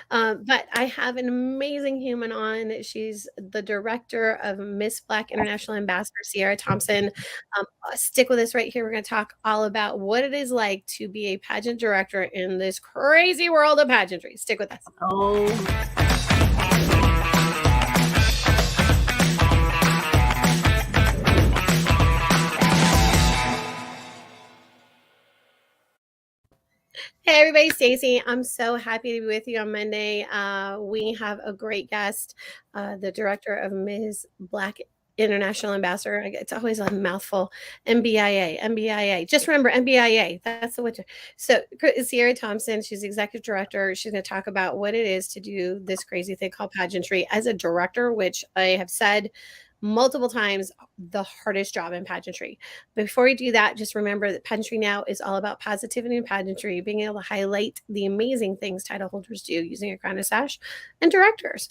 But I have an amazing human on. She's the director of Miss Black International Ambassador, Cierra Thompson. Stick with us right here. We're going to talk all about what it is like to be a pageant director in this crazy world of pageantry. Stick with us. Oh, Hey everybody, Stacey. I'm so happy to be with you on Monday. We have a great guest, the director of Ms. Black International Ambassador. It's always a mouthful. MBIA, MBIA. Just remember MBIA. That's the witch. So Cierra Thompson, she's executive director. She's going to talk about what it is to do this crazy thing called pageantry as a director, which I have said multiple times, the hardest job in pageantry. Before we do that, just remember that pageantry now is all about positivity and pageantry, being able to highlight the amazing things title holders do using a crown and sash, and directors.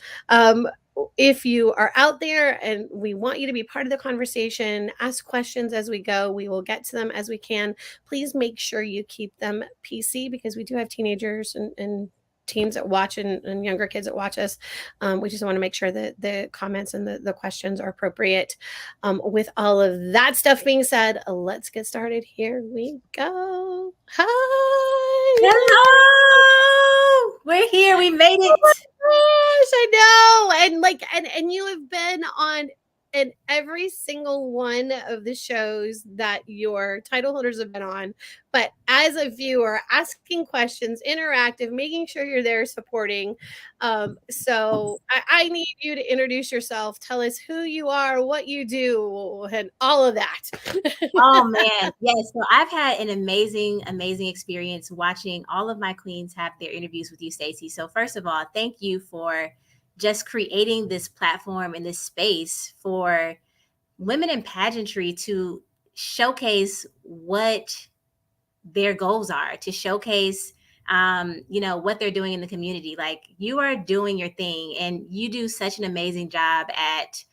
If you are out there and we want you to be part of the conversation, ask questions as we go. We will get to them as we can. Please make sure you keep them PC because we do have teenagers and teens that watch and younger kids that watch us. We just want to make sure that the comments and the questions are appropriate. With all of that stuff being said, let's get started. Here we go. Hi. hello. We're here. We made Oh my it. gosh, I know. And you have been on in every single one of the shows that your title holders have been on. But as a viewer, asking questions, interactive, making sure you're there supporting. So I need you to introduce yourself. Tell us who you are, what you do, and all of that. Oh man, yes. So I've had an amazing experience watching all of my queens have their interviews with you, Stacey. So first of all, thank you for just creating this platform and this space for women in pageantry to showcase what their goals are, to showcase what they're doing in the community. Like, you are doing your thing and you do such an amazing job at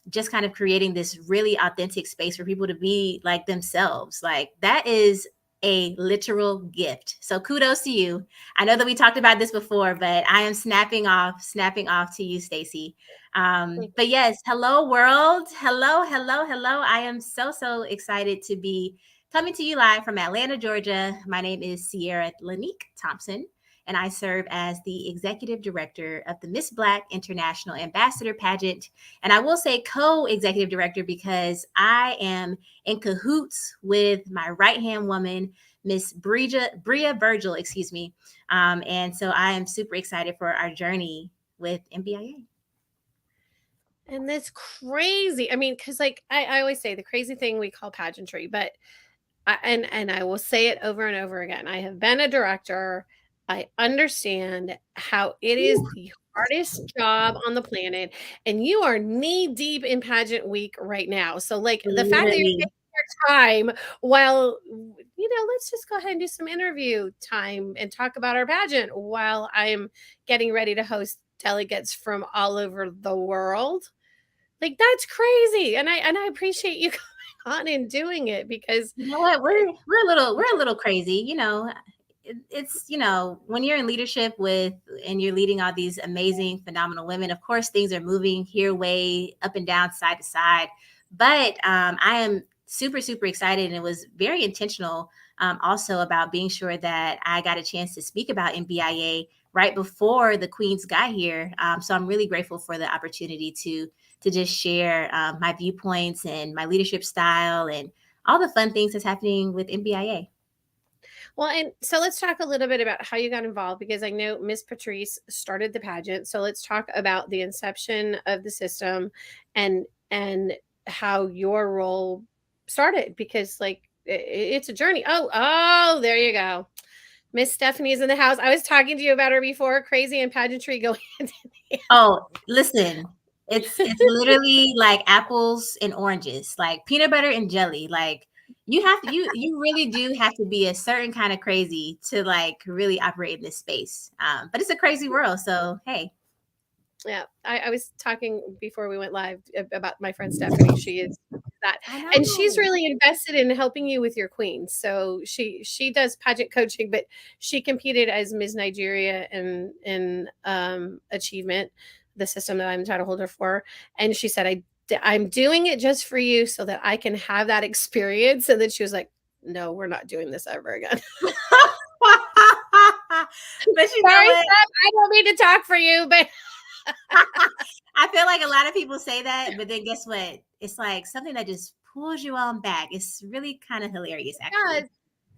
just kind of creating this really authentic space for people to be like themselves. Like, that is a literal gift. So kudos to you. I know that we talked about this before, but I am snapping off to you, Stacey. But yes, hello world. Hello. I am so excited to be coming to you live from Atlanta, Georgia. My name is Cierra Thompson, and I serve as the executive director of the Miss Black International Ambassador pageant. And I will say co-executive director because I am in cahoots with my right-hand woman, Miss Bria Virgil, excuse me. And so I am super excited for our journey with MBIA. And that's crazy. I mean, because like I always say, the crazy thing we call pageantry, but and I will say it over and over again. I have been a director. I understand how it is the hardest job on the planet, and you are knee deep in pageant week right now. So, like, the fact that you're Literally. taking your time while, let's just go ahead and do some interview time and talk about our pageant while I'm getting ready to host delegates from all over the world. Like, that's crazy, and I appreciate you coming on and doing it because You know what? We're a little crazy. It's when you're in leadership with and you're leading all these amazing, phenomenal women. Of course, things are moving here, way up and down, side to side. But I am super excited, and it was very intentional. Also about being sure that I got a chance to speak about MBIA right before the Queens got here. So I'm really grateful for the opportunity to just share my viewpoints and my leadership style and all the fun things that's happening with MBIA. well, and so let's talk a little bit about how you got involved because I know Miss Patrice started the pageant. So let's talk about the inception of the system and how your role started because like it's a journey. Oh, there you go. Miss Stephanie's in the house. I was talking to you about her before. Crazy and pageantry going hand in Oh, listen, it's literally like apples and oranges, like peanut butter and jelly. Like, you really do have to be a certain kind of crazy to like really operate in this space. But it's a crazy world. So hey. Yeah, I was talking before we went live about my friend Stephanie. She is that. I And she's know. really invested in helping you with your queens. So she does pageant coaching, but she competed as Miss Nigeria in achievement, the system that I'm title holder for. And she said, I'm doing it just for you so that I can have that experience. And then she was like, no, we're not doing this ever again. But you know Sorry, what? Steph, I don't mean to talk for you, but I feel like a lot of people say that, but then guess what? It's like something that just pulls you on back. It's really kind of hilarious, yeah, actually.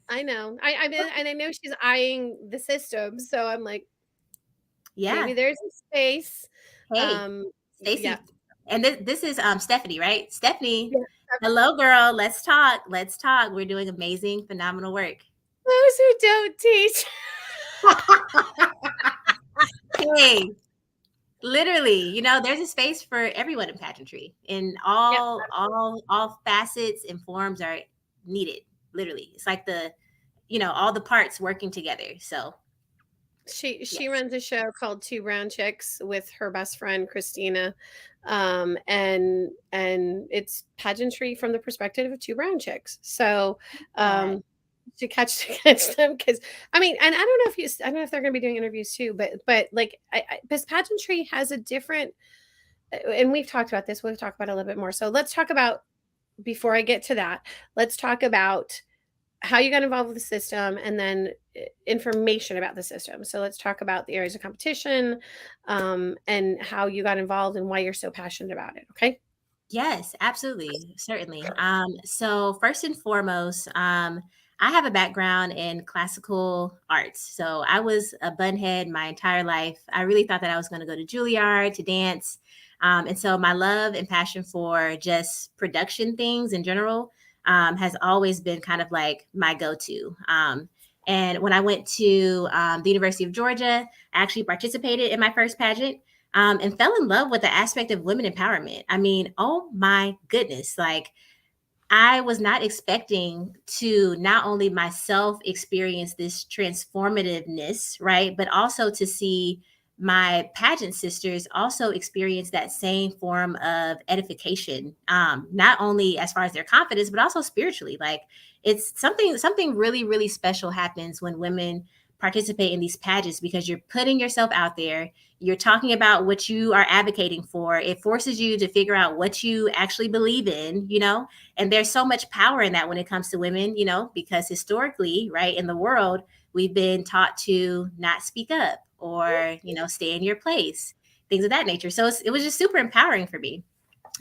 I know. I mean, and I know she's eyeing the system, so I'm like, Yeah. maybe there's a space. Hey, Um, yeah. Stacy. And this is Stephanie, right? Stephanie. Yeah. Hello, girl. Let's talk. Let's talk. We're doing amazing, phenomenal work. Those who don't teach. Hey, literally, there's a space for everyone in pageantry, and Yeah, all facets and forms are needed. Literally, it's like all the parts working together. So she yes, runs a show called Two Brown Chicks with her best friend Christina, and it's pageantry from the perspective of two brown chicks. So that to catch them, because I mean, and I don't know if they're going to be doing interviews too, but like because pageantry has a different, and we've talked about this. We'll talk about it a little bit more. So let's talk about, before I get to that, let's talk about how you got involved with the system, and then information about the system. So let's talk about the areas of competition, and how you got involved and why you're so passionate about it. Okay. yes, absolutely, certainly. So first and foremost, I have a background in classical arts. So I was a bunhead my entire life. I really thought that I was going to go to Juilliard to dance. And so my love and passion for just production things in general has always been kind of like my go-to. And when I went to the University of Georgia, I actually participated in my first pageant and fell in love with the aspect of women empowerment. I mean, oh my goodness, like I was not expecting to not only myself experience this transformativeness, right, but also to see my pageant sisters also experience that same form of edification, not only as far as their confidence, but also spiritually. Like it's something really, really special happens when women participate in these pageants because you're putting yourself out there. You're talking about what you are advocating for. It forces you to figure out what you actually believe in. And there's so much power in that when it comes to women, because historically, right, in the world, we've been taught to not speak up or, stay in your place, things of that nature. So it was just super empowering for me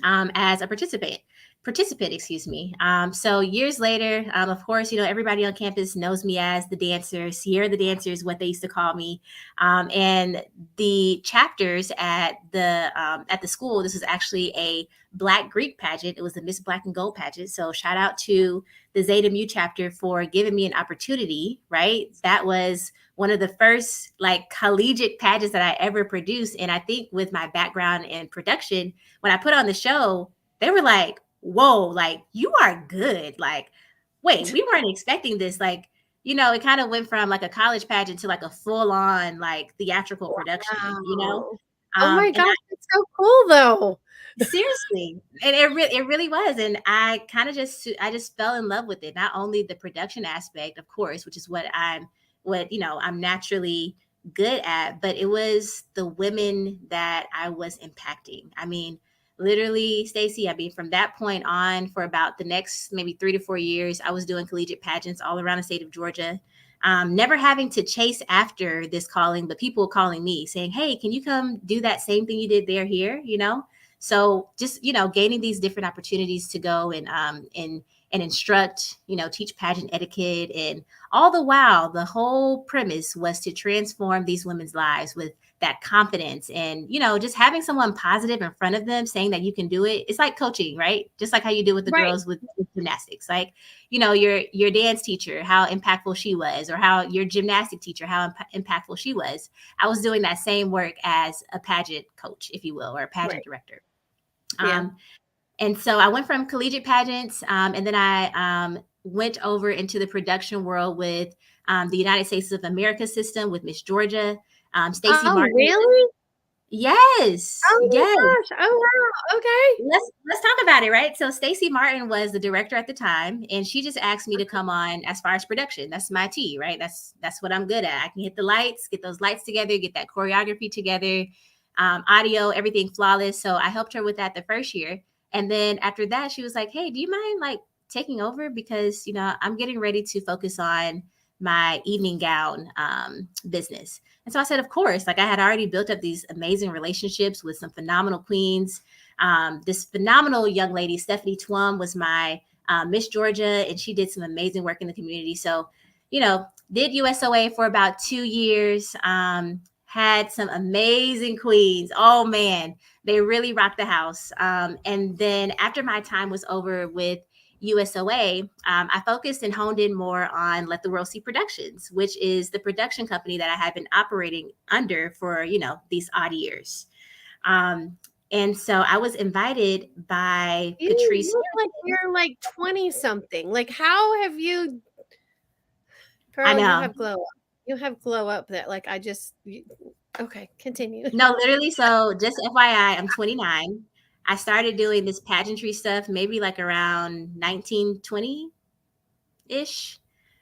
as a participant, excuse me. So years later, of course, everybody on campus knows me as the dancer. Sierra the dancer is what they used to call me. And the chapters at the school, this was actually a Black Greek pageant. It was the Miss Black and Gold pageant. So shout out to the Zeta Mu chapter for giving me an opportunity, right? That was one of the first like collegiate pageants that I ever produced. And I think with my background in production, when I put on the show, they were like, whoa, like you are good. Like, wait, we weren't expecting this. Like, it kind of went from like a college pageant to like a full on like theatrical production. Wow. Oh my And gosh, it's so cool though. seriously, and it really was, and I just fell in love with it. Not only the production aspect, of course, which is what I'm naturally good at, but it was the women that I was impacting. I mean, literally, Stacey. I mean, from that point on, for about the next maybe 3 to 4 years, I was doing collegiate pageants all around the state of Georgia. Never having to chase after this calling, but people calling me saying, "Hey, can you come do that same thing you did there here?" So just gaining these different opportunities to go and instruct, teach pageant etiquette, and all the while the whole premise was to transform these women's lives with that confidence and just having someone positive in front of them saying that you can do it. It's like coaching, right? Just like how you do with the Right. girls with gymnastics. Like your dance teacher, how impactful she was, or how your gymnastic teacher, how impactful she was. I was doing that same work as a pageant coach, if you will, or a pageant Right. director. Yeah. Um, and so I went from collegiate pageants, and then I went over into the production world with the United States of America system with Miss Georgia, Stacey Oh, Martin. really? Yes, Oh yes. my gosh. Oh wow. Okay. Let's talk about it, right? So Stacey Martin was the director at the time, and she just asked me to come on as far as production. That's my tea, right? That's what I'm good at. I can hit the lights, get those lights together, get that choreography together, audio, everything flawless. So I helped her with that the first year, and then after that, she was like, "Hey, do you mind like taking over because I'm getting ready to focus on my evening gown business." And so I said, "Of course." Like I had already built up these amazing relationships with some phenomenal queens. This phenomenal young lady, Stephanie Twum, was my Miss Georgia, and she did some amazing work in the community. So, did USOA for about 2 years. Had some amazing queens. Oh man, they really rocked the house. And then after my time was over with USOA, I focused and honed in more on Let the World See Productions, which is the production company that I had been operating under for these odd years. Um, and so I was invited by You Patrice. look like you're like 20 something. Like how have you I girl, you know. have glow up. You have glow up that like okay, continue. No, literally. So just FYI, I'm 29. I started doing this pageantry stuff maybe like around 1920 ish.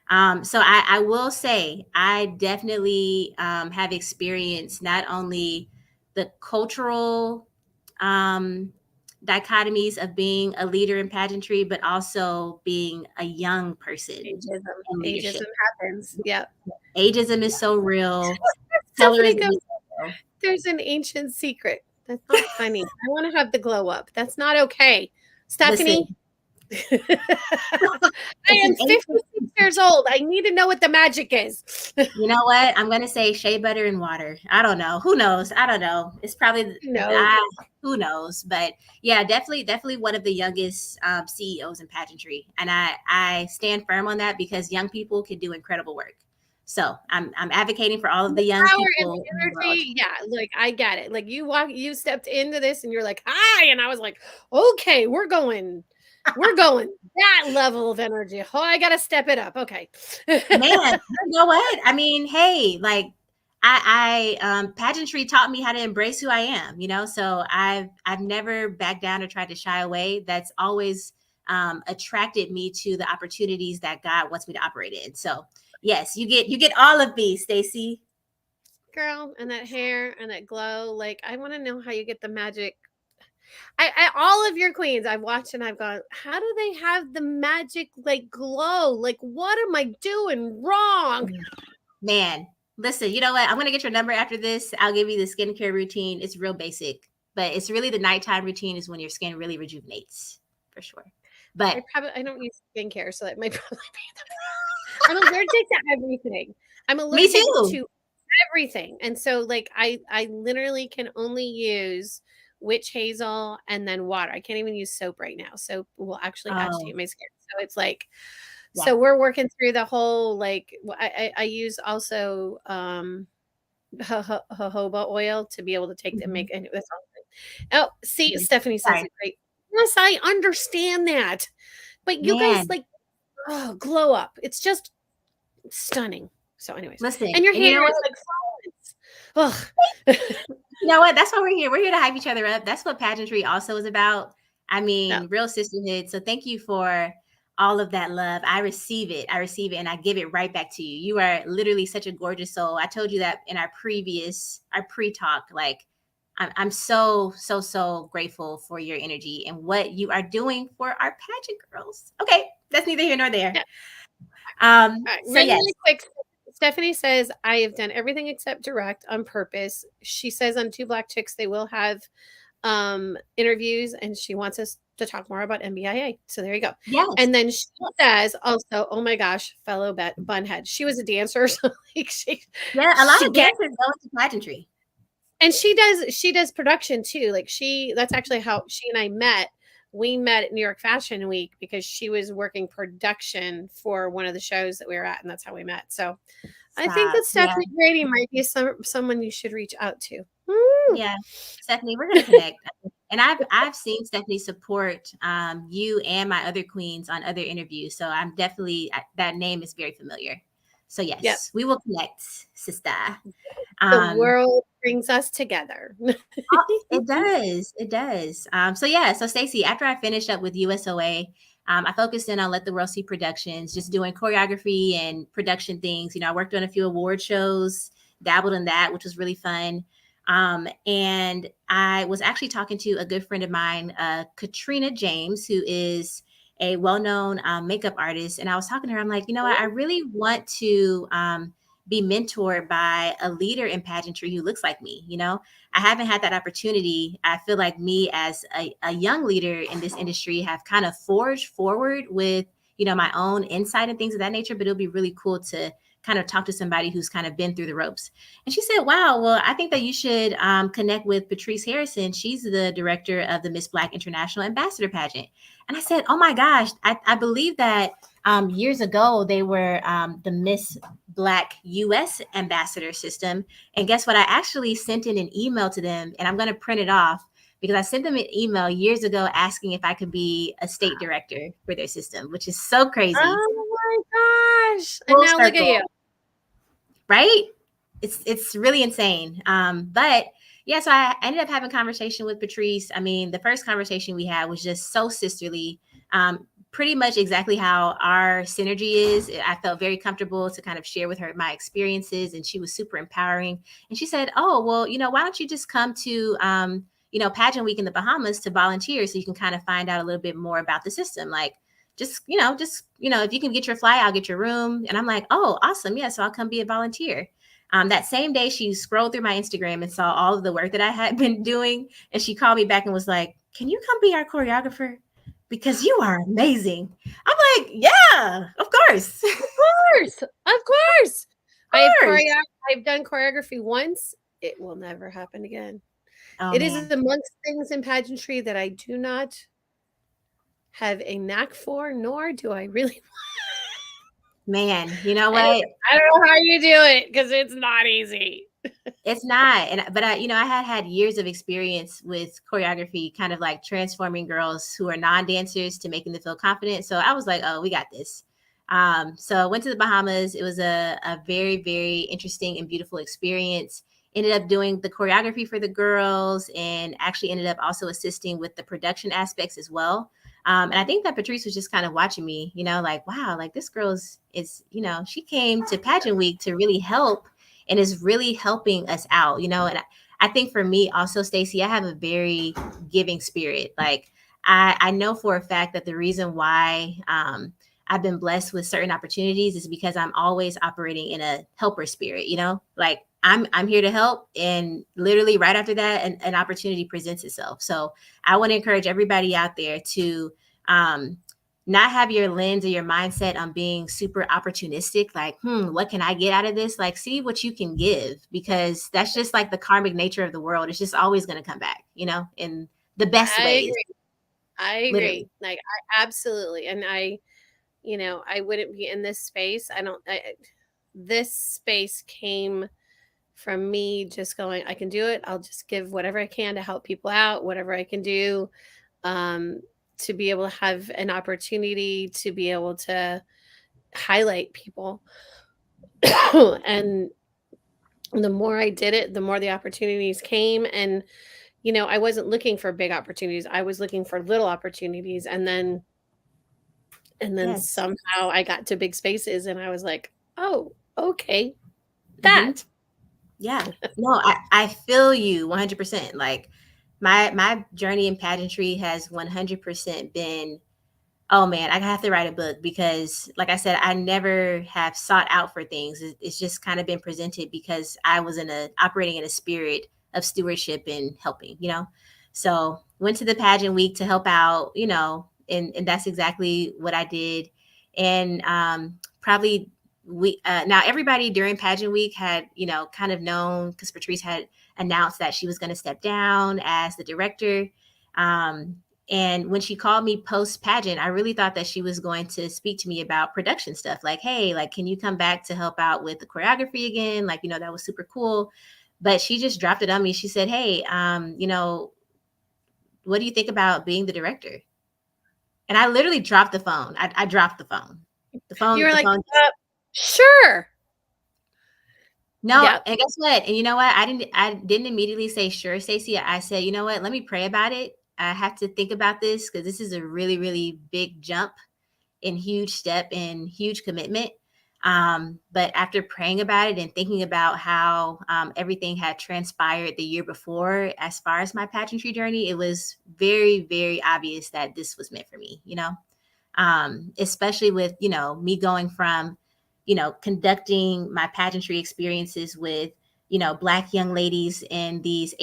So I will say I definitely have experienced not only the cultural um, dichotomies of being a leader in pageantry, but also being a young person Ageism. in Ageism leadership. happens. Yep. Ageism is so real. Stephanie Colorism goes, is so real. there's an ancient secret. That's not funny. I want to have the glow up. That's not okay. Listen, Stephanie, I it's an am 56 ancient. years old. I need to know what the magic is. You know what? I'm gonna say shea butter and water. I don't know. Who knows? I don't know. It's probably No, who knows? But yeah, definitely one of the youngest CEOs in pageantry, and I stand firm on that because young people can do incredible work. So I'm advocating for all of the the young power and people the in the world. energy. Yeah, like I get it. Like you stepped into this and you're like, hi. And I was like, okay, we're going that level of energy. Oh, I gotta step it up. Okay. Man, you know what? I mean, hey, like I pageantry taught me how to embrace who I am, so I've never backed down or tried to shy away. That's always attracted me to the opportunities that God wants me to operate in. So yes, you get all of me, Stacey. Girl, and that hair and that glow. Like, I want to know how you get the magic. All of your queens I've watched and I've gone, how do they have the magic like glow? Like, what am I doing wrong? Man, listen, you know what? I'm gonna get your number after this. I'll give you the skincare routine. It's real basic, but it's really the nighttime routine is when your skin really rejuvenates for sure. But I don't use skincare, so that might probably be the I'm allergic to everything. I'm me allergic too. to everything. And so like I literally can only use witch hazel and then water. I can't even use soap right now. Soap will actually agitate Oh, my skin. So it's like yeah. so we're working through the whole like I use also jojoba oil to be able to take and Mhm. make and that's all. Oh, see, Mhm. Stephanie says Sorry. it great. Yes, I understand that. But you guys Man, like oh, glow up. It's just stunning. So, anyways, listen, and your and hair you know what? is like flawless. Ugh. You know what? That's why we're here. We're here to hype each other up. That's what pageantry also is about. I Yeah. mean, real sisterhood. So thank you for all of that love. I receive it. I receive it and I give it right back to you. You are literally such a gorgeous soul. I told you that in our pre-talk. Like, I'm so, so, so grateful for your energy and what you are doing for our pageant girls. Okay, that's neither here nor there. Yeah. All right. So Really, yes, really quick. Stephanie says, I have done everything except direct on purpose. She says on Two Black Chicks, they will have interviews and she wants us to talk more about MBIA. So there you go. yes, And then she says also, oh my gosh, fellow bunhead. She was a dancer. So like yeah. A lot she of gets dancers go into pageantry. and she does production too. Like that's actually how she and I met. We met at New York Fashion Week because she was working production for one of the shows that we were at, and that's how we met. So I think Stop. that Yeah. Stephanie Grady might be someone you should reach out to. Mm. Yeah, Stephanie, we're gonna connect. And I've seen Stephanie support you and my other queens on other interviews. So I'm definitely that name is very familiar. So Yep. yes, we will connect, sister. The Um, world brings us together. It does. It does. So yeah. So Stacey, after I finished up with USOA, I focused in on Let the World See Productions, just doing choreography and production things. I worked on a few award shows, dabbled in that, which was really fun. And I was actually talking to a good friend of mine, Katrina James, who is a well-known makeup artist. And I was talking to her. I'm like, I really want to be mentored by a leader in pageantry who looks like me. I haven't had that opportunity. I feel like me as a young leader in this industry have kind of forged forward with, my own insight and things of that nature, but it'll be really cool to kind of talk to somebody who's kind of been through the ropes. And she said, wow, well, I think that you should connect with Patrice Harrison. She's the director of the Miss Black International Ambassador pageant. And I said, oh my gosh, I believe that years ago they were the Miss Black US ambassador system. And guess what? I actually sent in an email to them, and I'm going to print it off because I sent them an email years ago asking if I could be a state director for their system, which is so crazy. Oh my gosh. And Full now look at circle, you. right? It's really insane. But yeah, so I ended up having a conversation with Patrice. I mean, the first conversation we had was just so sisterly. Pretty much exactly how our synergy is. I felt very comfortable to kind of share with her my experiences, and she was super empowering. And she said, "Oh, well, why don't you just come to pageant week in the Bahamas to volunteer, so you can kind of find out a little bit more about the system, like." If you can get your flight, I'll get your room. And I'm like, oh, awesome. Yeah. So I'll come be a volunteer. That same day, she scrolled through my Instagram and saw all of the work that I had been doing. And she called me back and was like, can you come be our choreographer? Because you are amazing. I'm like, yeah, of course. Of Of course. course. I've done choreography once. It will never happen again. Oh, It is man. amongst things in pageantry that I do not have a knack for, nor do I really. Man, you know I don't, what? I don't know how you do it because it's not easy. It's not. But I had years of experience with choreography, kind of like transforming girls who are non-dancers to making them feel confident. So I was like, oh, we got this. So I went to the Bahamas. It was a very, very interesting and beautiful experience. Ended up doing the choreography for the girls, and actually ended up also assisting with the production aspects as well. And I think that Patrice was just kind of watching me, like, wow, like this girl's she came to pageant week to really help and is really helping us out, and I think for me also, Stacey, I have a very giving spirit. Like I know for a fact that the reason why I've been blessed with certain opportunities is because I'm always operating in a helper spirit, like I'm here to help. And literally right after that, an opportunity presents itself. So I want to encourage everybody out there to not have your lens or your mindset on being super opportunistic, like, what can I get out of this? Like, see what you can give, because that's just like the karmic nature of the world. It's just always going to come back, in the best I ways, agree. I agree. literally. Like I absolutely. And I wouldn't be in this space. This space came from me just going, I can do it. I'll just give whatever I can to help people out, whatever I can do, um, to be able to have an opportunity to be able to highlight people. And the more I did it, the more the opportunities came. And, I wasn't looking for big opportunities. I was looking for little opportunities. And then Yes. somehow I got to big spaces and I was like, oh, okay, Hmm. that. Yeah. No, I feel you 100%. Like my journey in pageantry has 100% been, oh man, I have to write a book, because like I said, I never have sought out for things. It's just kind of been presented because I was operating in a spirit of stewardship and helping, So went to the pageant week to help out, and that's exactly what I did. And probably we now everybody during pageant week had, kind of known, because Patrice had announced that she was going to step down as the director. And when she called me post pageant, I really thought that she was going to speak to me about production stuff. Like, hey, like, can you come back to help out with the choreography again? Like, that was super cool. But she just dropped it on me. She said, hey, what do you think about being the director? And I literally dropped the phone. I dropped the phone. You were The like, phone. sure. No, Yep. and guess what? And you know what? I didn't immediately say sure, Stacey. I said, you know what? Let me pray about it. I have to think about this because this is a really, really big jump and huge step and huge commitment. But after praying about it and thinking about how everything had transpired the year before, as far as my pageantry journey, it was very, very obvious that this was meant for me, especially with, me going from, conducting my pageantry experiences with, Black young ladies in these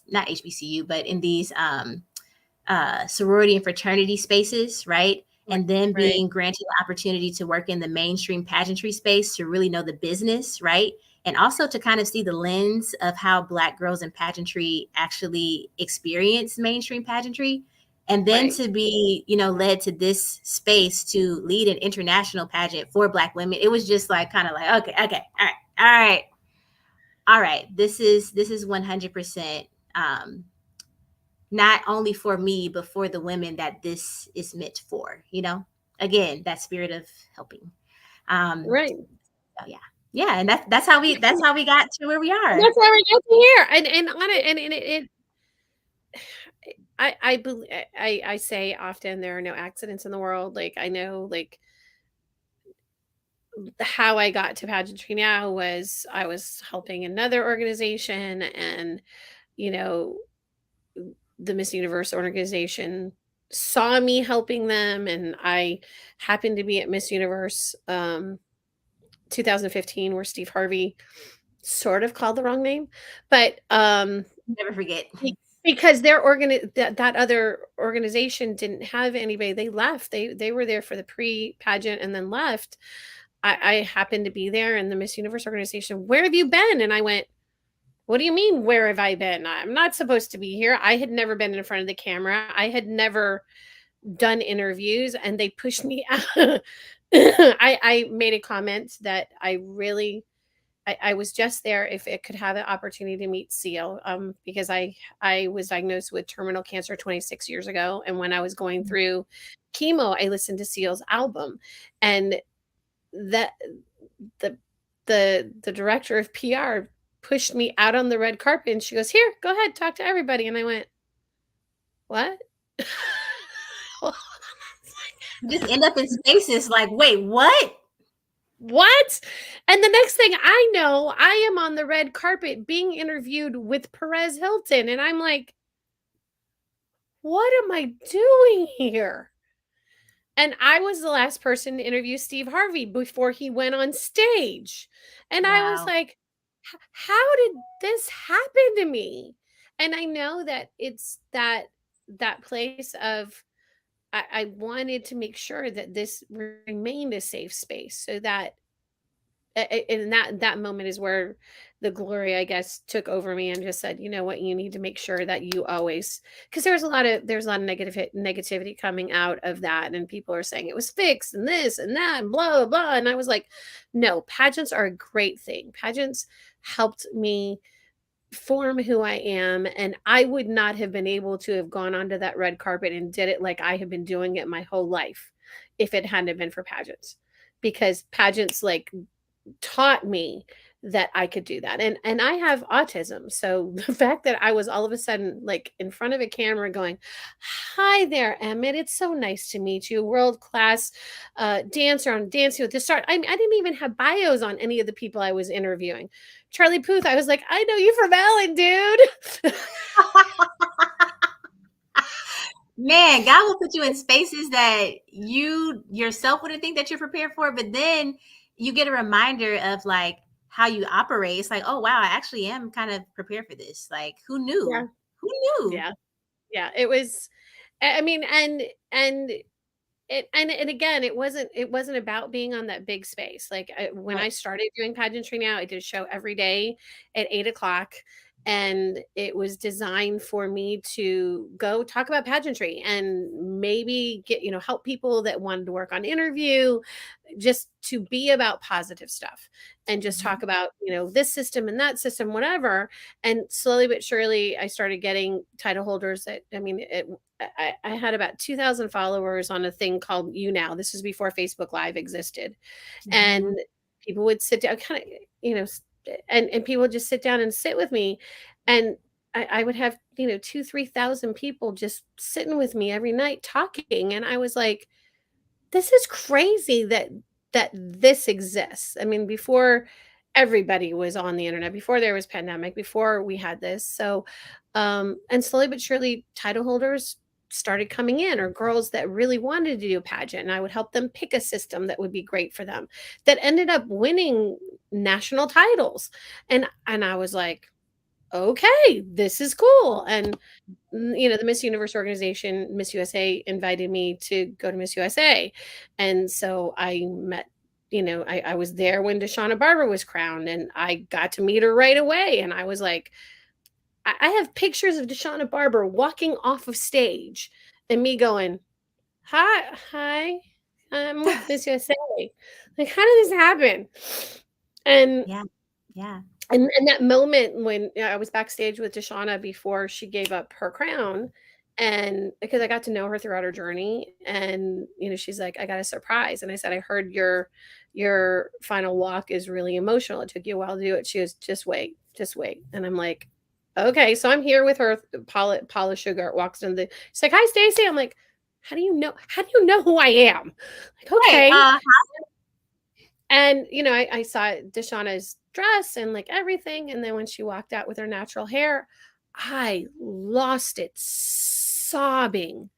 not HBCU, but in these sorority and fraternity spaces, right? Right. And then Right. being granted the opportunity to work in the mainstream pageantry space to really know the business, right? And also to kind of see the lens of how Black girls in pageantry actually experience mainstream pageantry. And then Right. to be, led to this space to lead an international pageant for Black women, it was just like kind of like, okay, all right, all right. This is 100% not only for me but for the women that this is meant for, again, that spirit of helping. Right. So yeah, and that's how we got to where we And are. that's why we got to here. And on it, and I say often there are no accidents in the world. Like I know, like how I got to pageantry now was I was helping another organization, and you know the Miss Universe organization saw me helping them, and I happened to be at Miss Universe 2015, where Steve Harvey sort of called the wrong name, but Never forget. because that other organization didn't have anybody. They left. They were there for the pre-pageant and then left. I happened to be there in the Miss Universe organization. "Where have you been?" And I went, "What do you mean, where have I been? I'm not supposed to be here." I had never been in front of the camera. I had never done interviews, and they pushed me out. I made a comment that I was just there if it could have the opportunity to meet Seal, because I was diagnosed with terminal cancer 26 years ago, and when I was going through chemo, I listened to Seal's album, and that the the director of PR pushed me out on the red carpet, and she goes, "Here, go ahead, talk to everybody," and I went, "What?" You just end up in spaces like, wait, what? What? And the next thing I know, I am on the red carpet being interviewed with Perez Hilton, and I'm like, "What am I doing here?" And I was the last person to interview Steve Harvey before he went on stage. And I was Wow. like, How did this happen to me?" And I know that it's that place of I wanted to make sure that this remained a safe space, so that and that moment is where the glory, I guess, took over me and just said, "You know what, you need to make sure that you always," because there's a lot of negativity coming out of that, and people are saying it was fixed and this and that and blah blah blah, and I was like, "No, pageants are a great thing. Pageants helped me form who I am, and I would not have been able to have gone onto that red carpet and did it like I have been doing it my whole life if it hadn't have been for pageants, because pageants like taught me that I could do that. And I have autism. So the fact that I was all of a sudden like in front of a camera going, "Hi there, Emmett. It's so nice to meet you. World class dancer on Dancing with the Stars." I didn't even have bios on any of the people I was interviewing. Charlie Puth, I was like, "I know you from Ellen, dude." Man, God will put you in spaces that you yourself wouldn't think that you're prepared for, but then you get a reminder of like how you operate. It's like, oh wow, I actually am kind of prepared for this. Like, who Yeah. knew? Who knew? Yeah. Yeah. It was I mean, and and again, it wasn't about being on that big space. Like when Right. I started doing pageantry now, I did a show every day at 8 o'clock, and it was designed for me to go talk about pageantry and maybe get, help people that wanted to work on interview, just to be about positive stuff and just talk Mhm. about, this system and that system, whatever. And slowly but surely, I started getting title holders that, I mean, I had about 2,000 followers on a thing called You Now. This was before Facebook Live existed. Mhm. And people would sit down, kind of, and people would just sit down and sit with me, and I would have, 2,000-3,000 people just sitting with me every night talking, and I was like, this is crazy that this exists. I mean, before everybody was on the internet, before there was pandemic, before we had this. So, and slowly but surely, title holders started coming in, or girls that really wanted to do a pageant, and I would help them pick a system that would be great for them, that ended up winning national titles. And I was like, okay, this is cool. And the Miss Universe organization, Miss USA, invited me to go to Miss USA. And so I met, I was there when Deshauna Barber was crowned, and I got to meet her right away. And I was like, I have pictures of Deshauna Barber walking off of stage and me going, hi, I'm with Miss USA. Like, how did this happen? And Yeah. Yeah. and that moment when I was backstage with Deshauna before she gave up her crown, and because I got to know her throughout her journey, and she's like, I got a surprise. And I said, I heard your final walk is really emotional. It took you a while to do it. She goes, just wait, just wait. And I'm like, okay. So I'm here with her. Paula Sugar walks in she's like, hi, Stacey. I'm like, how do you know? How do you know who I am? Like, okay. Right. And I saw Deshauna's dress and like everything, and then when she walked out with her natural hair, I lost it sobbing,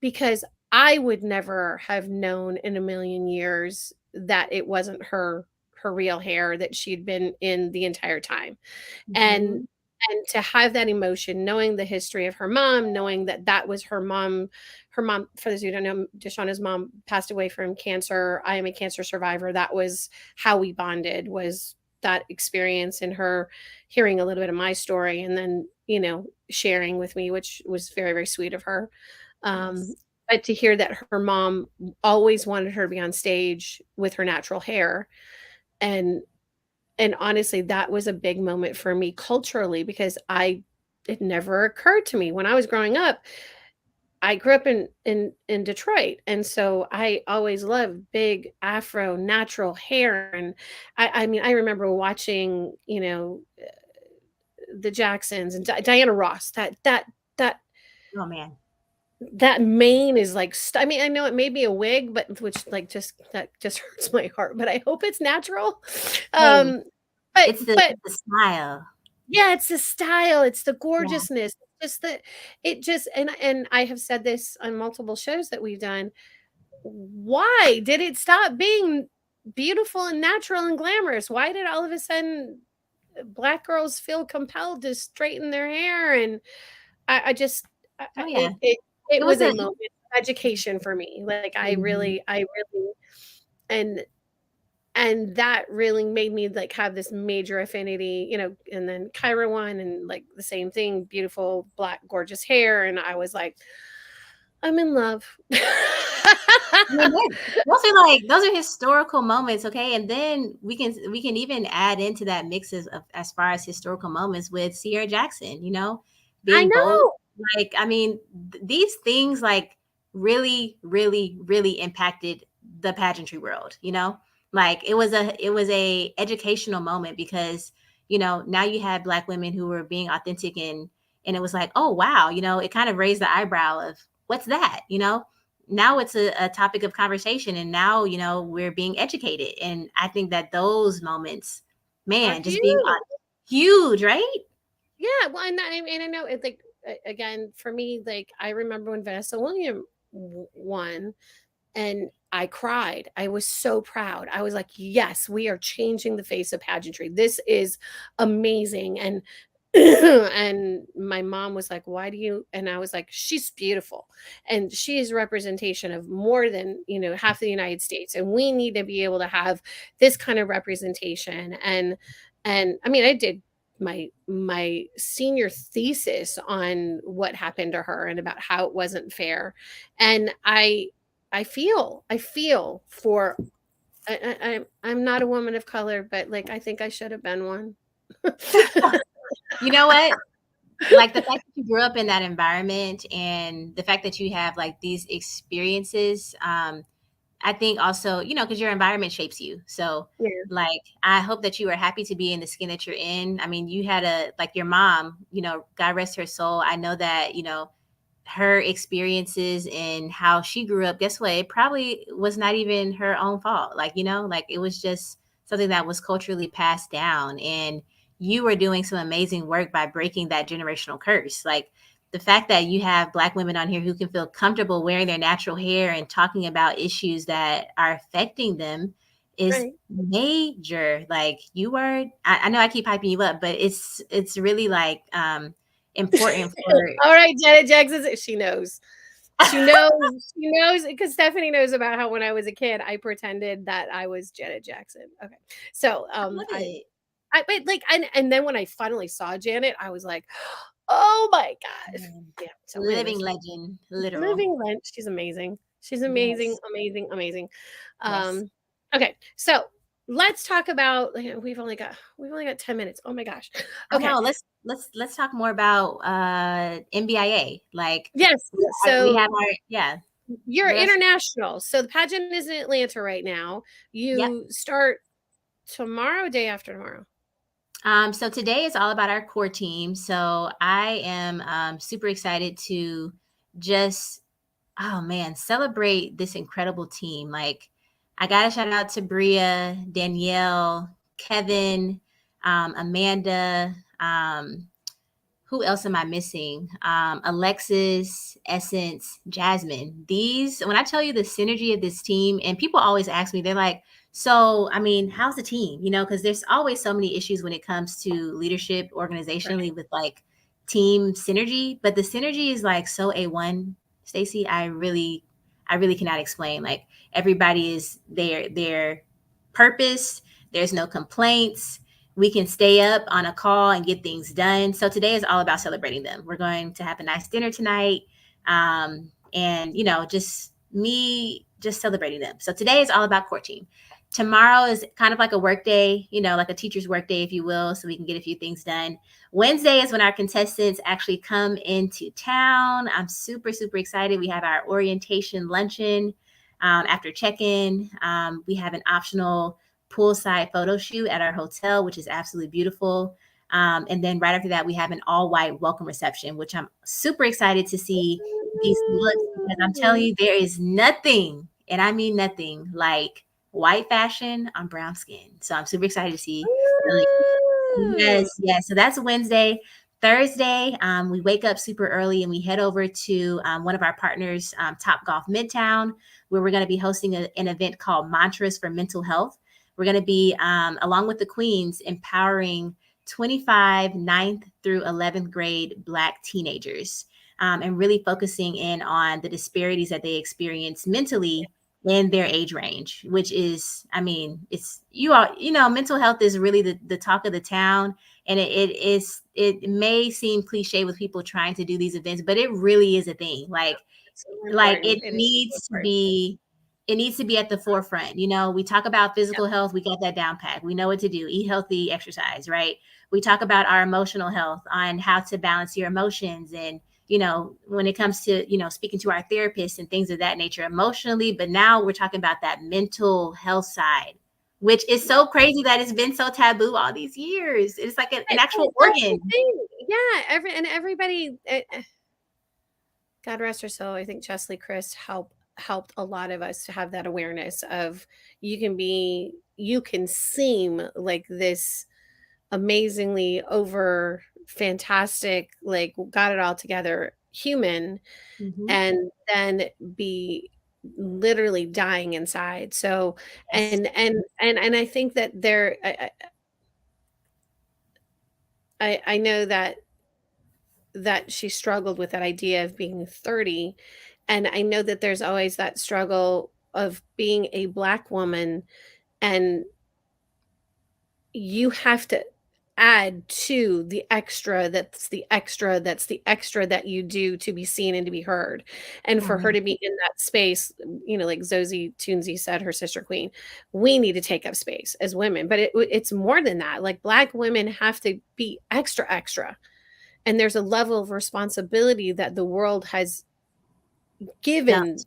because I would never have known in a million years that it wasn't her real hair that she'd been in the entire time. Mhm. And to have that emotion, knowing the history of her mom, knowing that that was her mom. Her mom, for those who don't know, Deshauna's mom passed away from cancer. I am a cancer survivor. That was how we bonded, was that experience, and her hearing a little bit of my story, and then sharing with me, which was very, very sweet of her. Yes. But to hear that her mom always wanted her to be on stage with her natural hair, and honestly, that was a big moment for me culturally, because it never occurred to me when I was growing up. I grew up in Detroit, and so I always loved big afro natural hair. And I mean, I remember watching, the Jacksons and Diana Ross. That Oh man. that mane is like, I mean, I know it may be a wig, but which like that just hurts my heart. But I hope it's natural. Hey, Um, but it's the style. yeah, it's the style, it's the Yeah. gorgeousness, just the it just and I have said this on multiple shows that we've done. Why did it stop being beautiful and natural and glamorous? Why did all of a sudden Black girls feel compelled to straighten their hair? And I just Oh yeah. it It was was a a moment of education for me. Like, Mhm. I really, and that really made me like have this major affinity, and then Kyra won, and like the same thing, beautiful black gorgeous hair, and I was like, I'm in love. I mean, those are historical moments, okay? And then we can even add into that mix of as far as historical moments with Sierra Jackson, I being bold. know. Like, I mean, these things like really, really, really impacted the pageantry world. Like it was a educational moment because, now you had Black women who were being authentic and it was like, oh wow, it kind of raised the eyebrow of what's that? Now it's a topic of conversation and now we're being educated and I think that those moments, Are man, just being huge. huge, right? Yeah, well, and I know it's like, again, for me, like, I remember when Vanessa Williams won, and I cried. I was so proud. I was like, yes, we are changing the face of pageantry. This is amazing. And and my mom was like, why do you? And I was like, she's beautiful, and she is a representation of more than half the United States, and we need to be able to have this kind of representation. And I mean, I did my senior thesis on what happened to her and about how it wasn't fair. And I feel for, I'm not a woman of color, but like, I think I should have been one. You know what? Like the fact that you grew up in that environment and the fact that you have like these experiences, I think also, because your environment shapes you. So Yeah. like I hope that you are happy to be in the skin that you're in. I mean, you had like your mom, God rest her soul. I know that, her experiences and how she grew up, guess what? It probably was not even her own fault. Like, like it was just something that was culturally passed down. And you were doing some amazing work by breaking that generational curse. Like the fact that you have Black women on here who can feel comfortable wearing their natural hair and talking about issues that are affecting them is Right. major. Like you are, I know I keep hyping you up, but it's really like important for. All right, Janet Jackson, she knows. She knows. She knows because Stephanie knows about how when I was a kid, I pretended that I was Janet Jackson. Okay, so I love it. but like, and then when I finally saw Janet, I was like, oh my god, Man. yeah. So, Living anyways, legend, literal. living Lynch, she's amazing. She's amazing, Yes. amazing, amazing. Yes. Okay, so let's talk about. Like, we've only got 10 minutes. Oh my gosh. I know. Okay. Let's talk more about NBIA. Like Yes. we So have our, yeah. you're What else? international. So the pageant is in Atlanta right now. Yep. You start tomorrow, day after tomorrow. So today is all about our core team. So I am super excited to just, oh man, celebrate this incredible team. Like I got to shout out to Bria, Danielle, Kevin, Amanda, who else am I missing? Alexis, Essence, Jasmine. These, when I tell you the synergy of this team, and people always ask me, they're like, so, I mean, how's the team? Because there's always so many issues when it comes to leadership Right. organizationally with like team synergy, but the synergy is like so A1, Stacey. I really cannot explain. Like everybody is their purpose. There's no complaints. We can stay up on a call and get things done. So today is all about celebrating them. We're going to have a nice dinner tonight. And just me just celebrating them. So today is all about core team. Tomorrow is kind of like a work day, like a teacher's work day, if you will, so we can get a few things done. Wednesday is when our contestants actually come into town. I'm super, super excited. We have our orientation luncheon after check-in. We have an optional poolside photo shoot at our hotel, which is absolutely beautiful. And then right after that, we have an all white welcome reception, which I'm super excited to see these looks because I'm telling you, there is nothing, and I mean nothing, like white fashion on brown skin. So I'm super excited to see. Ooh. Yes, yes. So that's Wednesday. Thursday, we wake up super early and we head over to one of our partners, Top Golf Midtown, where we're going to be hosting an event called Mantras for Mental Health. We're going to be, along with the Queens, empowering 25 ninth through 11th grade Black teenagers and really focusing in on the disparities that they experience mentally in their age range, which is, I mean, it's mental health is really the talk of the town. And it may seem cliche with people trying to do these events, but it really is a thing. It's so Like important. It is so important. it needs to be at the forefront. We talk about Yeah. physical health, we got that down pat. We know what to do, eat healthy, exercise, right? We talk about our emotional health on how to balance your emotions and when it comes to speaking to our therapists and things of that nature emotionally, but now we're talking about that mental health side, which is Yeah. so crazy that it's been so taboo all these years. It's like an And actual that's the organ. thing. Yeah. Everybody. God rest her soul. I think Chesley Christ helped a lot of us to have that awareness of you can seem like this amazingly over fantastic, like got it all together human, Mm-hmm. and then be literally dying inside. So Yes. and I think that I know that she struggled with that idea of being 30, and I know that there's always that struggle of being a Black woman, and you have to add to the extra that's the extra that's the extra that you do to be seen and to be heard. And Oh for her man. to be in that space, like Zosie Toonsey said, her sister queen, we need to take up space as women. But it's more than that. Like Black women have to be extra, extra. And there's a level of responsibility that the world has given Dumped.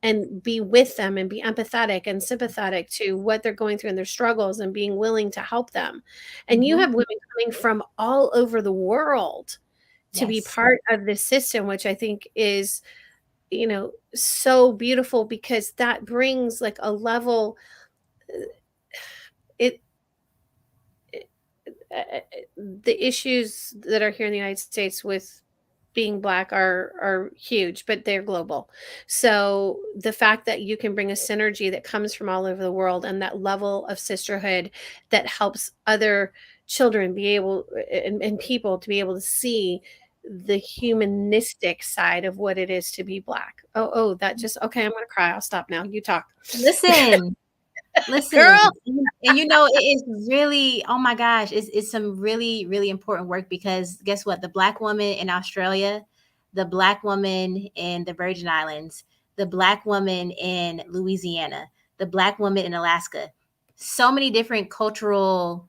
and be with them and be empathetic and sympathetic to what they're going through and their struggles and being willing to help them. And you Mm-hmm. have women coming from all over the world to be Yes. part of this system, which I think is, so beautiful because that brings like a level, it, the issues that are here in the United States with being black are huge, but they're global. So the fact that you can bring a synergy that comes from all over the world and that level of sisterhood that helps other children be able and people to be able to see the humanistic side of what it is to be black. Oh, that just okay. I'm gonna cry. I'll stop now. You talk, Listen, listen, girl. and you know, it is really, oh my gosh, it's some really, really important work because guess what? The Black woman in Australia, the Black woman in the Virgin Islands, the Black woman in Louisiana, the Black woman in Alaska, so many different cultural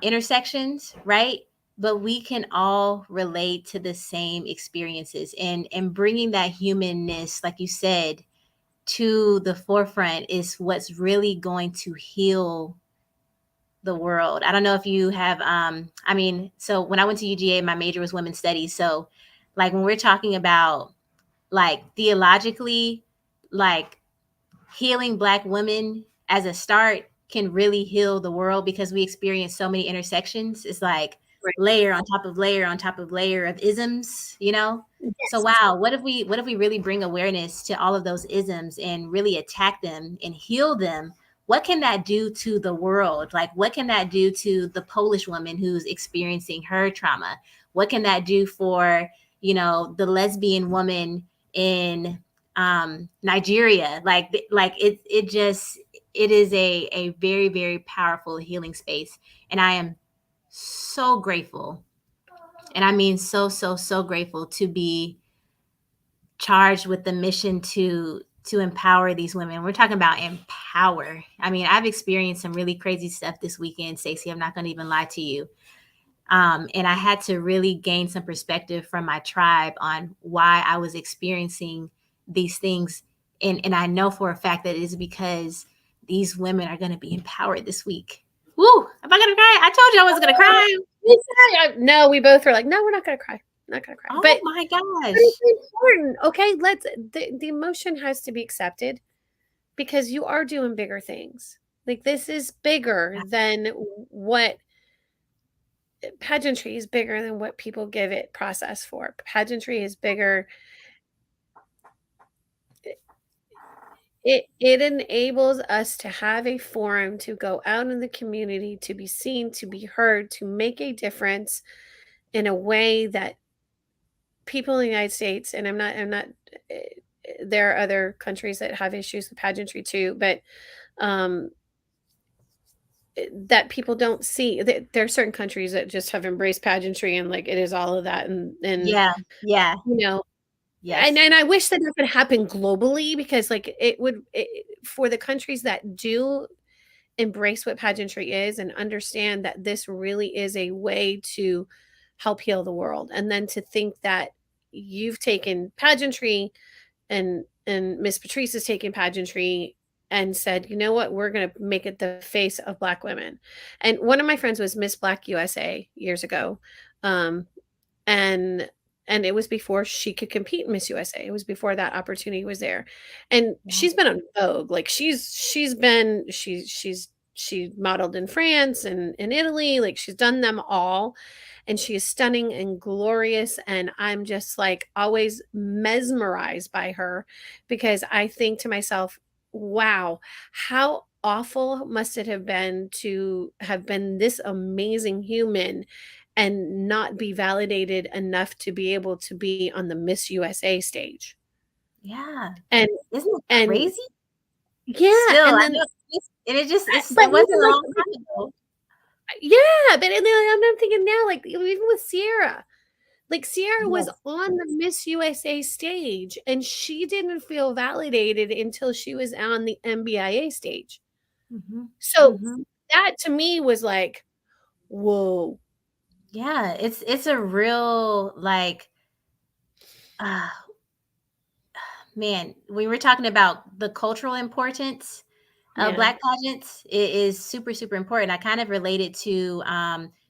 intersections, right? But we can all relate to the same experiences, and bringing that humanness, like you said, to the forefront is what's really going to heal the world. I don't know if you have I mean, so when I went to UGA, my major was women's studies. So like when we're talking about like theologically, like healing Black women as a start can really heal the world because we experience so many intersections. It's like Right. layer on top of layer on top of layer of isms, you know? So Yes. wow, what if we really bring awareness to all of those isms and really attack them and heal them? What can that do to the world? Like what can that do to the Polish woman who's experiencing her trauma? What can that do for, the lesbian woman in Nigeria? Like it is a very, very powerful healing space. And I am so grateful. And I mean so grateful to be charged with the mission to empower these women. We're talking about empower. I mean, I've experienced some really crazy stuff this weekend, Stacey. I'm not going to even lie to you. And I had to really gain some perspective from my tribe on why I was experiencing these things. And I know for a fact that it is because these women are going to be empowered this week. Woo! Am I going to cry? I told you I wasn't going to cry. No, we both were like, no, we're not gonna cry. Not gonna cry. Oh But my it's gosh. important. Okay, the emotion has to be accepted because you are doing bigger things. Like this is bigger than what pageantry is bigger than what people give it process for. Pageantry is bigger. It enables us to have a forum to go out in the community, to be seen, to be heard, to make a difference in a way that people in the United States, and I'm not, eh, there are other countries that have issues with pageantry too, but um, that people don't see. There are certain countries that just have embraced pageantry and like it is all of that, and Yeah. Yeah. you know, Yes. and I wish that that could happen globally because like for the countries that do embrace what pageantry is and understand that this really is a way to help heal the world, and then to think that you've taken pageantry and Miss Patrice has taken pageantry and said, you know what, we're going to make it the face of Black women. And one of my friends was Miss Black USA years ago, um, and it was before she could compete in Miss USA. It was before that opportunity was there, and Yeah. she's been on Vogue. Like she modeled in France and in Italy. Like she's done them all, and she is stunning and glorious. And I'm just like always mesmerized by her because I think to myself, wow, how awful must it have been to have been this amazing human and not be validated enough to be able to be on the Miss USA stage. Yeah. And Isn't it and crazy? yeah, Still, and I then know and but it wasn't even a like long time ago. yeah, but and then I'm thinking now, like even with Sierra, like Sierra was Yes. on the Miss USA stage and she didn't feel validated until she was on the MBIA stage. Mhm. So Mhm. that to me was like, whoa. Yeah, it's a real like uh man, we were talking about the cultural importance of Yeah. Black pageants. It is super, super important. I kind of related to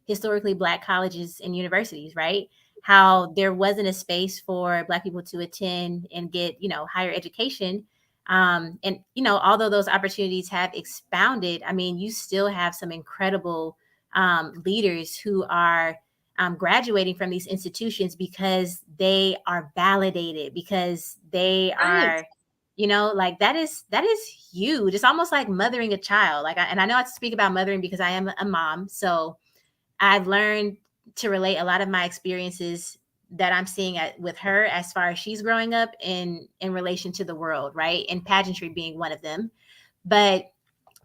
historically Black colleges and universities, right? How there wasn't a space for Black people to attend and get, higher education. And, although those opportunities have expounded, I mean, you still have some incredible leaders who are graduating from these institutions because they are validated, because they Right. are, like that is huge. It's almost like mothering a child. And I know I speak about mothering because I am a mom, so I've learned to relate a lot of my experiences that I'm seeing with her as far as she's growing up in relation to the world, right? And pageantry being one of them. But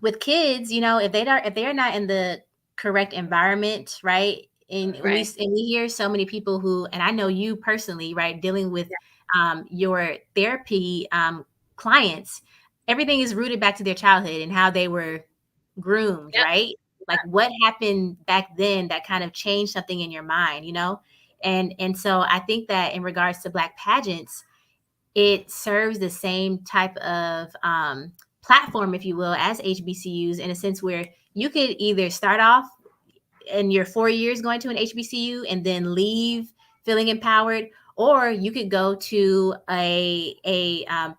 with kids, if they are not in the correct environment, right? And we hear so many people who, and I know you personally, right, dealing with your therapy clients, everything is rooted back to their childhood and how they were groomed, Yep. right? Like what happened back then that kind of changed something in your mind. And so I think that in regards to Black pageants, it serves the same type of platform, if you will, as HBCUs, in a sense where you could either start off in your 4 years going to an HBCU and then leave feeling empowered, or you could go to a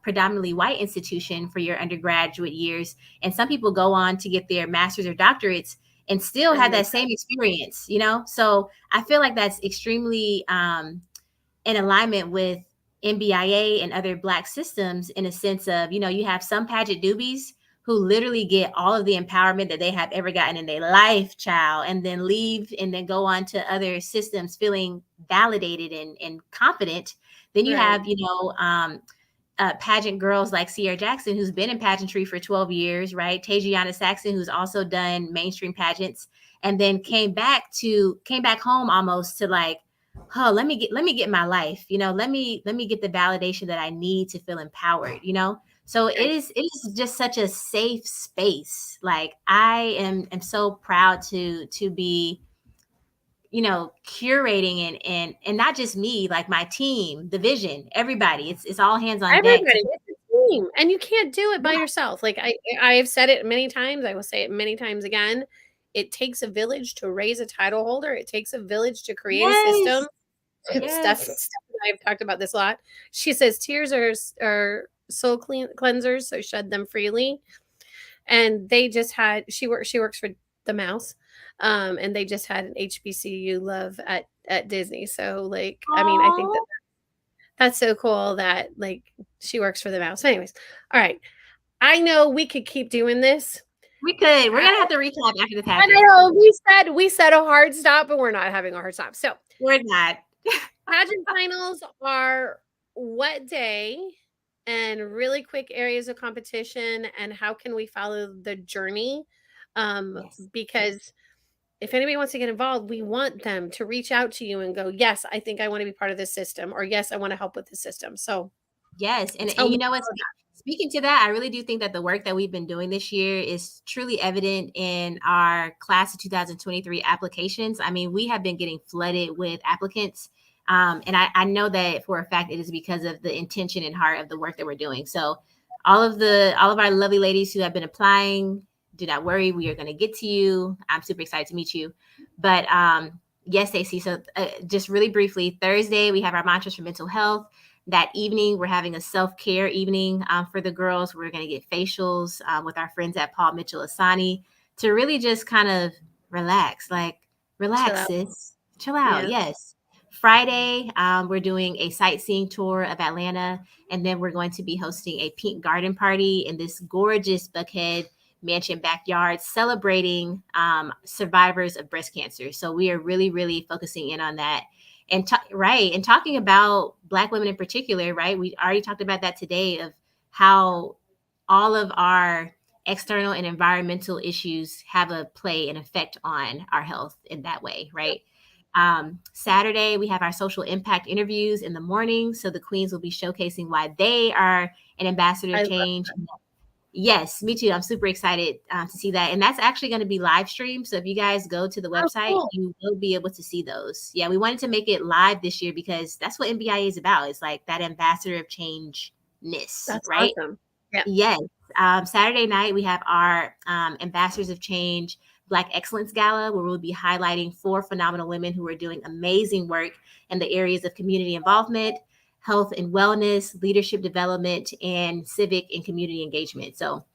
predominantly white institution for your undergraduate years. And some people go on to get their master's or doctorates and still And have then that same experience. So I feel like that's extremely in alignment with MBIA and other Black systems, in a sense of, you have some pageant doobies who literally get all of the empowerment that they have ever gotten in their life, child, and then leave and then go on to other systems feeling validated and confident. Then you right. have, pageant girls like Sierra Jackson, who's been in pageantry for 12 years, right? Tajiana Saxon, who's also done mainstream pageants, and then came back home almost to like, oh, let me get my life, let me get the validation that I need to feel empowered. So it Right. is just such a safe space. Like I am so proud to be curating and not just me, like my team, the vision, everybody. It's all hands on deck to Everybody, it's a team, and you can't do it by yeah, yourself. Like I have said it many times, I will say it many times again. It takes a village to raise a title holder. It takes a village to create a yes, system. Steph yes, and I have talked about this a lot. She says tears are soul cleansers, so shed them freely. And they just had she works for the Mouse, and they just had an HBCU love at Disney. So like, I mean, I think oh, that's so cool that like she works for the Mouse. Anyways, all right. I know we could keep doing this. we're I, gonna have to recap after the I pageant. know we said a hard stop, but we're not having a hard stop. So We're not. pageant finals are what day, and really quick areas of competition, and how can we follow the journey? Yes, Because if anybody wants to get involved, we want them to reach out to you and go, yes, I think I want to be part of this system, or yes, I want to help with the system. So yes, and tell me you know what? all about Speaking to that, I really do think that the work that we've been doing this year is truly evident in our class of 2023 applications. I mean, we have been getting flooded with applicants. And I know that for a fact it is because of the intention and heart of the work that we're doing. So all of our lovely ladies who have been applying, do not worry, we are going to get to you. I'm super excited to meet you. But yes, Stacey. So just really briefly, Thursday we have our mantras for mental health. That evening, we're having a self-care evening for the girls. We're going to get facials with our friends at Paul Mitchell Asani to really just kind of relax, like it. Chill relax, out. sis, chill out. Yeah. Yes. Friday, we're doing a sightseeing tour of Atlanta, and then we're going to be hosting a pink garden party in this gorgeous Buckhead mansion backyard celebrating survivors of breast cancer. So we are really, really focusing in on that and talking about Black women in particular, right? We already talked about that today, of how all of our external and environmental issues have a play and effect on our health in that way, right? Saturday, we have our social impact interviews in the morning. So the queens will be showcasing why they are an ambassador I of love change. Yes, me too. I'm super excited to see that. And that's actually going to be live streamed. So if you guys go to the Oh, website, cool. you will be able to see those. Yeah, we wanted to make it live this year because that's what MBIA is about. It's like that ambassador of change That's right? awesome. Yeah. Yes. Saturday night, we have our Ambassadors of Change Black Excellence Gala, where we'll be highlighting 4 phenomenal women who are doing amazing work in the areas of community involvement, health and wellness, leadership development, and civic and community engagement. So,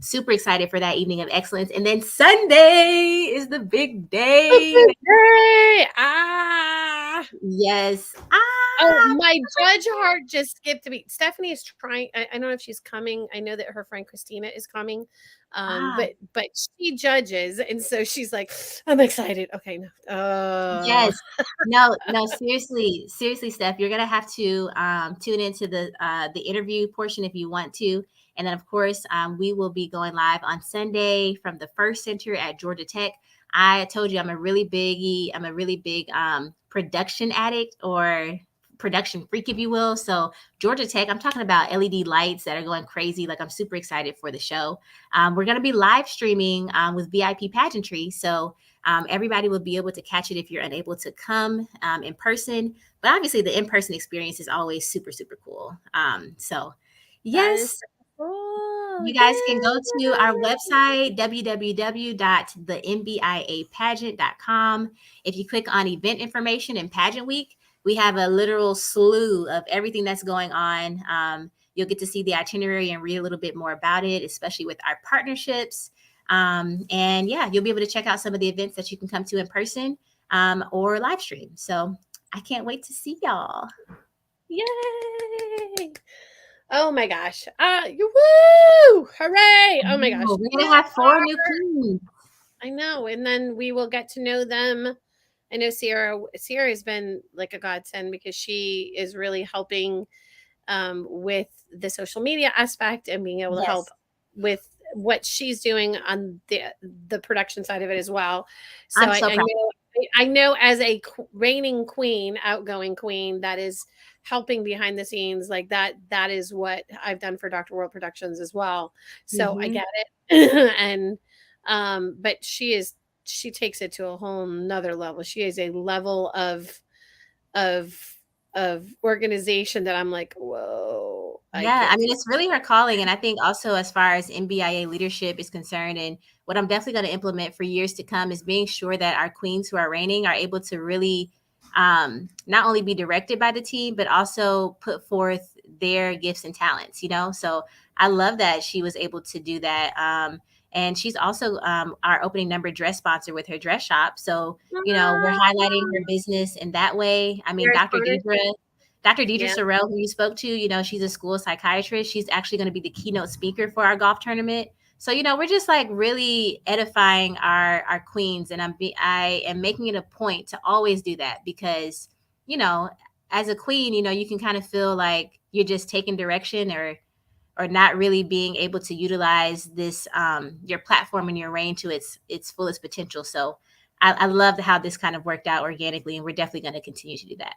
super excited for that evening of excellence. And then Sunday is the big day. Yay! Ah. Yes. Oh, my judge heart just skipped a beat. Stephanie is trying. I don't know if she's coming. I know that her friend Christina is coming, Ah, but she judges, and so she's like, "I'm excited." Okay, no. yes. No, no, seriously, seriously, Steph, you're gonna have to tune into the interview portion if you want to. And then of course, we will be going live on Sunday from the First Center at Georgia Tech. I told you I'm a really big production addict or production freak, if you will. So Georgia Tech, I'm talking about LED lights that are going crazy. Like I'm super excited for the show. We're gonna be live streaming with VIP pageantry. So everybody will be able to catch it if you're unable to come in person. But obviously, the in person experience is always super, super cool. So, That is yes, so cool. you guys can go to our Yay! website, www.thembiapageant.com. If you click on event information and pageant week, we have a literal slew of everything that's going on. You'll get to see the itinerary and read a little bit more about it, especially with our partnerships. And yeah, you'll be able to check out some of the events that you can come to in person or live stream. So I can't wait to see y'all. Yay! Oh my gosh. You woo! Hooray! Oh my gosh. We're going to have 4 new queens. I know. And then we will get to know them. I know Sierra has been like a godsend because she is really helping with the social media aspect and being able to help Yes, with what she's doing on the production side of it as well. So I'm so proud. I know as a reigning queen, outgoing queen, that is helping behind the scenes like that is what I've done for Dr. World Productions as well. So I Mm-hmm. get it. And but she takes it to a whole nother level. She is a level of of organization that I'm like, whoa, I Yeah, I can't mean, do. it's really her calling. And I think also, as far as MBIA leadership is concerned, and what I'm definitely going to implement for years to come is being sure that our queens who are reigning are able to really not only be directed by the team, but also put forth their gifts and talents, you know? So I love that she was able to do that. And she's also our opening number dress sponsor with her dress shop. So, you know, we're highlighting her business in that way. I mean, You're a partnership. Dr. Deidre Yeah. Sorrell, who you spoke to, you know, she's a school psychiatrist. She's actually going to be the keynote speaker for our golf tournament. So, you know, we're just like really edifying our queens. And I am making it a point to always do that because, you know, as a queen, you know, you can kind of feel like you're just taking direction or not really being able to utilize this your platform and your reign to its fullest potential. So I love how this kind of worked out organically, and we're definitely going to continue to do that.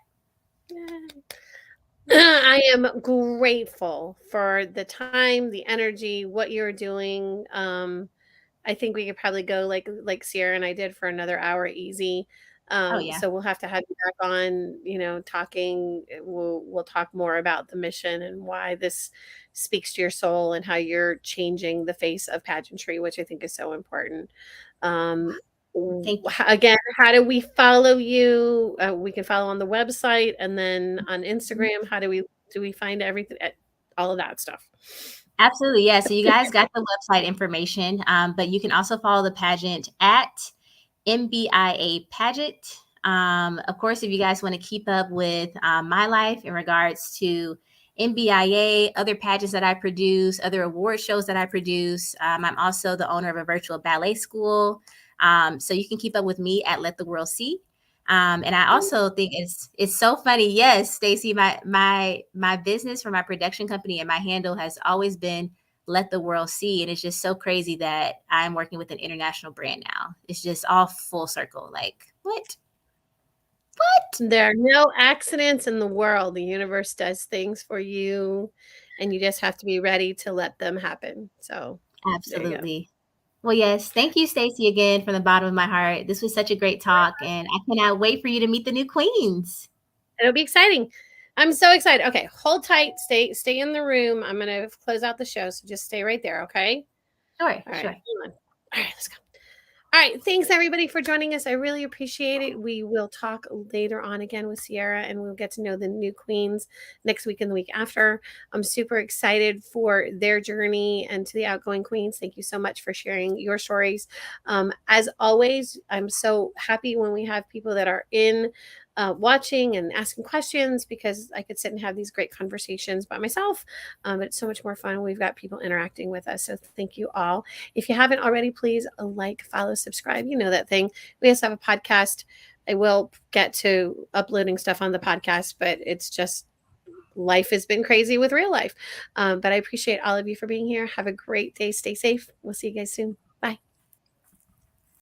I am grateful for the time, the energy, what you're doing. I think we could probably go like Sierra and I did for another hour easy. Oh yeah. So we'll have to have you back on, talking. We'll talk more about the mission and why this speaks to your soul and how you're changing the face of pageantry, which I think is so important. Um, Thank you. Again, how do we follow you? We can follow on the website and then on Instagram. How do we find everything? All of that stuff. Absolutely. Yeah. So you guys got the website information, but you can also follow the pageant at MBIA Pageant. Of course, if you guys want to keep up with my life in regards to MBIA, other pageants that I produce, other award shows that I produce, I'm also the owner of a virtual ballet school. So you can keep up with me at Let the World See. And I also think it's so funny. Yes, Stacey, my business for my production company and my handle has always been Let the World See, and it's just so crazy that I'm working with an international brand now. It's just all full circle. Like what? There are no accidents in the world. The universe does things for you, and you just have to be ready to let them happen. So, there you go. Absolutely. Well, yes. Thank you, Stacey, again from the bottom of my heart. This was such a great talk, and I cannot wait for you to meet the new queens. It'll be exciting. I'm so excited. Okay, hold tight. Stay in the room. I'm gonna close out the show, so just stay right there, okay? Sure, All right, sure. hold on. All right, let's go. All right, thanks everybody for joining us. I really appreciate it. We will talk later on again with Cierra, and we'll get to know the new queens next week and the week after. I'm super excited for their journey, and to the outgoing queens, thank you so much for sharing your stories. As always, I'm so happy when we have people that are in watching and asking questions, because I could sit and have these great conversations by myself. It's so much more fun when we've got people interacting with us. So thank you all. If you haven't already, please like, follow, subscribe. You know that thing. We also have a podcast. I will get to uploading stuff on the podcast, but it's just life has been crazy with real life. But I appreciate all of you for being here. Have a great day. Stay safe. We'll see you guys soon.